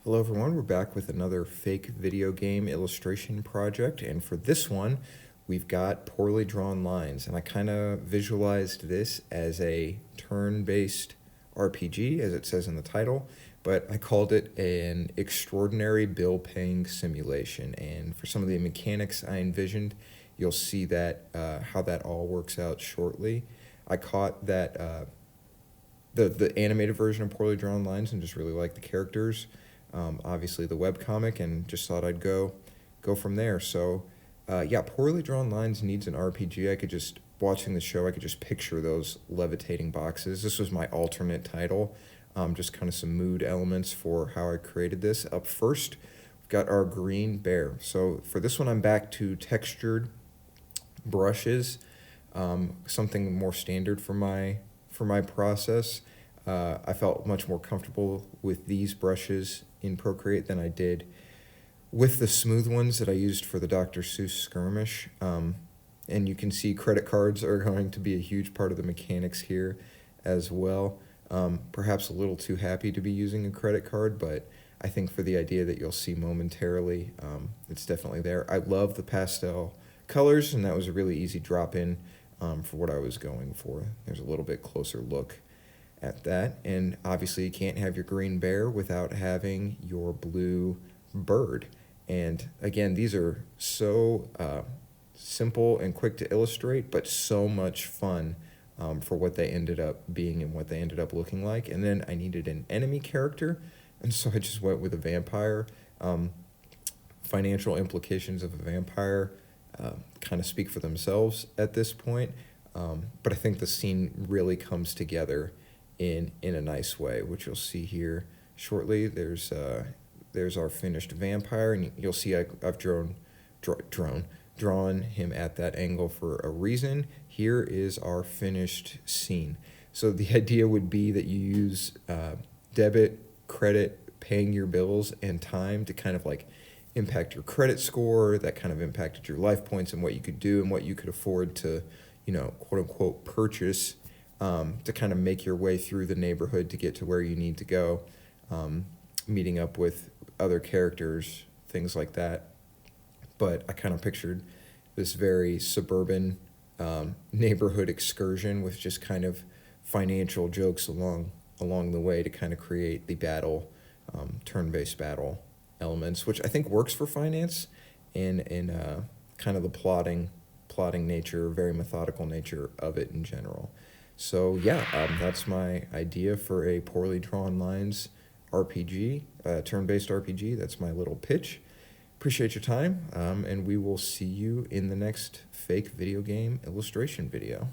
Hello everyone, we're back with another fake video game illustration project, and for this one we've got poorly drawn lines, and I kind of visualized this as a turn-based RPG, as it says in the title, but I called it an extraordinary bill-paying simulation, and for some of the mechanics I envisioned, you'll see that how that all works out shortly. I caught that the animated version of Poorly Drawn Lines and just really liked the characters. Obviously the webcomic, and just thought I'd go from there. So yeah, Poorly Drawn Lines needs an RPG. I could just, watching the show, I could just picture those levitating boxes. This was my alternate title, just kind of some mood elements for how I created this. Up first, we've got our green bear. So for this one, I'm back to textured brushes, something more standard for my process. I felt much more comfortable with these brushes in Procreate than I did with the smooth ones that I used for the Dr. Seuss Skirmish. And you can see credit cards are going to be a huge part of the mechanics here as well. Perhaps a little too happy to be using a credit card, but I think for the idea that you'll see momentarily, it's definitely there. I love the pastel colors, and that was a really easy drop-in for what I was going for. There's a little bit closer look at that, and obviously you can't have your green bear without having your blue bird. And again, these are so simple and quick to illustrate, but so much fun for what they ended up being and what they ended up looking like. And then I needed an enemy character, and so I just went with a vampire. Financial implications of a vampire kind of speak for themselves at this point, but I think the scene really comes together in a nice way, which you'll see here shortly. There's our finished vampire, and you'll see I've drawn him at that angle for a reason. Here is our finished scene. So the idea would be that you use debit, credit, paying your bills, and time to kind of like impact your credit score. That kind of impacted your life points and what you could do and what you could afford to, quote unquote, purchase, to kind of make your way through the neighborhood to get to where you need to go, meeting up with other characters, things like that. But I kind of pictured this very suburban neighborhood excursion with just kind of financial jokes along the way to kind of create the battle, turn-based battle elements, which I think works for finance and kind of the plotting nature, very methodical nature of it in general. So yeah, that's my idea for a Poorly Drawn Lines RPG, turn-based RPG. That's my little pitch. Appreciate your time, and we will see you in the next fake video game illustration video.